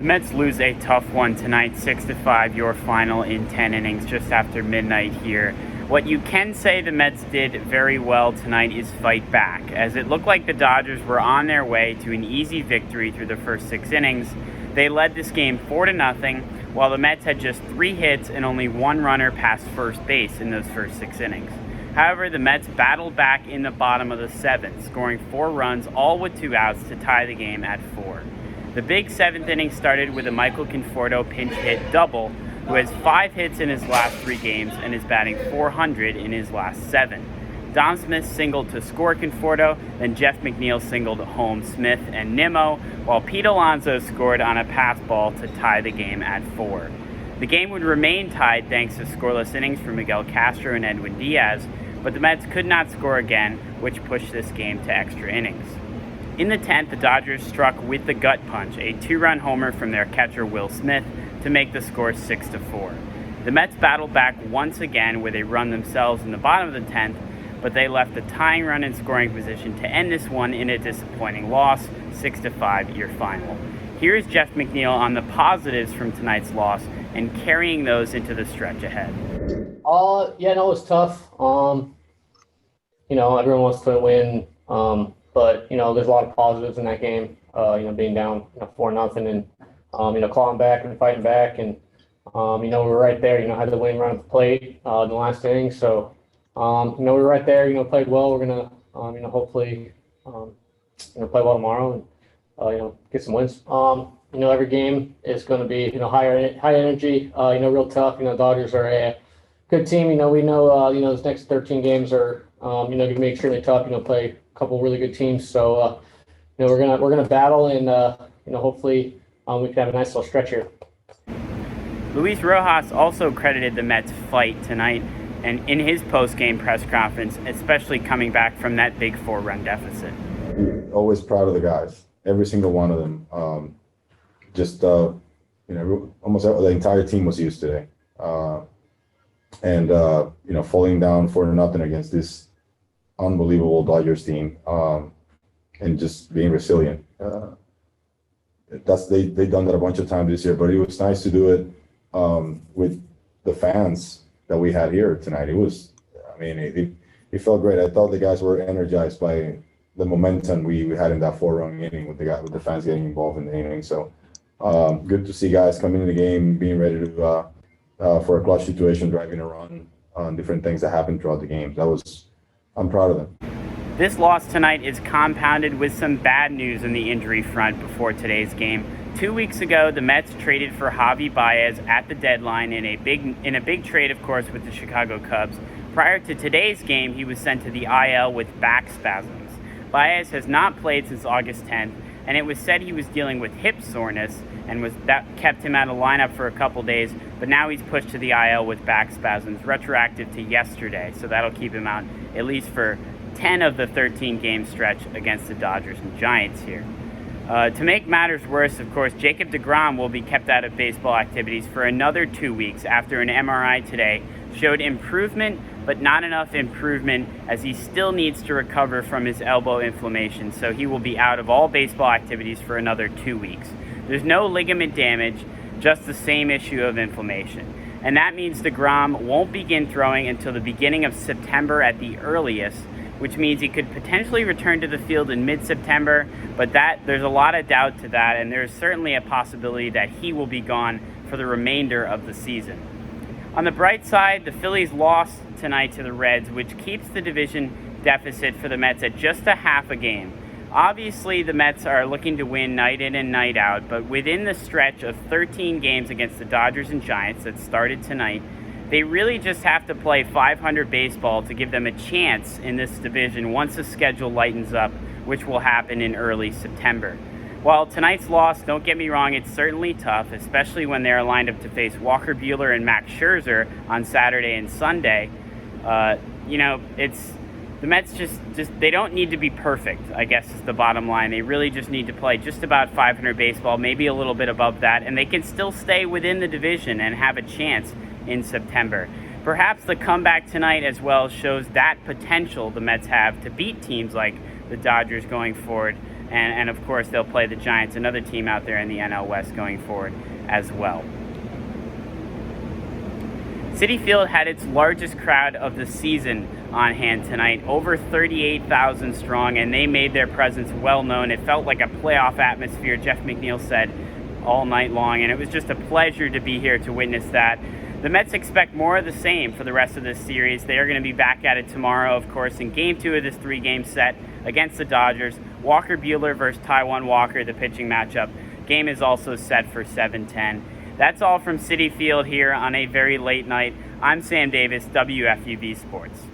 The Mets lose a tough one tonight, 6-5, your final in 10 innings just after midnight here. What you can say the Mets did very well tonight is fight back, as it looked like the Dodgers were on their way to an easy victory through the first 6 innings. They led this game 4-0, while the Mets had just 3 hits and only 1 runner past first base in those first 6 innings. However, the Mets battled back in the bottom of the 7th, scoring 4 runs, all with 2 outs, to tie the game at 4. The big 7th inning started with a Michael Conforto pinch hit double, who has 5 hits in his last 3 games and is batting .400 in his last 7. Dom Smith singled to score Conforto, then Jeff McNeil singled home Smith and Nimmo, while Pete Alonso scored on a pass ball to tie the game at 4. The game would remain tied thanks to scoreless innings from Miguel Castro and Edwin Diaz, but the Mets could not score again, which pushed this game to extra innings. In the 10th, the Dodgers struck with the gut punch, a 2-run homer from their catcher Will Smith, to make the score 6-4. The Mets battled back once again with a run themselves in the bottom of the 10th, but they left a tying run in scoring position to end this one in a disappointing loss, 6-5 your final. Here is Jeff McNeil on the positives from tonight's loss and carrying those into the stretch ahead. Yeah, no, it was tough. Everyone wants to win. But, there's a lot of positives in that game, being down 4-0 and, clawing back and fighting back. And, we were right there, had the winning run at the plate in the last inning. So, we were right there, played well. We're going to, hopefully, play well tomorrow and, get some wins. Every game is going to be, high energy, real tough. Dodgers are a good team. We know, those next 13 games are, going to be extremely tough, play couple really good teams, so we're gonna battle and hopefully we can have a nice little stretch here. Luis Rojas also credited the Mets' fight tonight, and in his post-game press conference, especially coming back from that big 4-run deficit. Always proud of the guys, every single one of them. Almost the entire team was used today, falling down 4-0 against this unbelievable Dodgers team, and just being resilient. They've done that a bunch of times this year, but it was nice to do it with the fans that we had here tonight. It felt great. I thought the guys were energized by the momentum we had in that 4-run inning with the fans getting involved in the inning. So good to see guys coming in the game, being ready to for a clutch situation, driving a run on different things that happened throughout the game. I'm proud of them. This loss tonight is compounded with some bad news in the injury front before today's game. 2 weeks ago, the Mets traded for Javier Baez at the deadline in a big trade, of course, with the Chicago Cubs. Prior to today's game, he was sent to the IL with back spasms. Baez has not played since August 10th, and it was said he was dealing with hip soreness, and that kept him out of lineup for a couple days, but now he's pushed to the IL with back spasms, retroactive to yesterday, so that'll keep him out at least for 10 of the 13-game stretch against the Dodgers and Giants here. To make matters worse, of course, Jacob deGrom will be kept out of baseball activities for another 2 weeks after an MRI today showed improvement, but not enough improvement, as he still needs to recover from his elbow inflammation, so he will be out of all baseball activities for another 2 weeks. There's no ligament damage, just the same issue of inflammation. And that means deGrom won't begin throwing until the beginning of September at the earliest, which means he could potentially return to the field in mid-September, but there's a lot of doubt to that, and there's certainly a possibility that he will be gone for the remainder of the season. On the bright side, the Phillies lost tonight to the Reds, which keeps the division deficit for the Mets at just a half a game. Obviously, the Mets are looking to win night in and night out, but within the stretch of 13 games against the Dodgers and Giants that started tonight, they really just have to play .500 baseball to give them a chance in this division once the schedule lightens up, which will happen in early September. While tonight's loss, don't get me wrong, it's certainly tough, especially when they're lined up to face Walker Buehler and Max Scherzer on Saturday and Sunday. The Mets just they don't need to be perfect, I guess is the bottom line. They really just need to play just about .500 baseball, maybe a little bit above that, and they can still stay within the division and have a chance in September. Perhaps the comeback tonight as well shows that potential the Mets have to beat teams like the Dodgers going forward, And of course, they'll play the Giants, another team out there in the NL West going forward as well. Citi Field had its largest crowd of the season on hand tonight, over 38,000 strong, and they made their presence well known. It felt like a playoff atmosphere, Jeff McNeil said, all night long, and it was just a pleasure to be here to witness that. The Mets expect more of the same for the rest of this series. They are going to be back at it tomorrow, of course, in Game 2 of this 3-game set against the Dodgers. Walker Buehler versus Taijuan Walker, the pitching matchup. Game is also set for 7:10. That's all from Citi Field here on a very late night. I'm Sam Davis, WFUV Sports.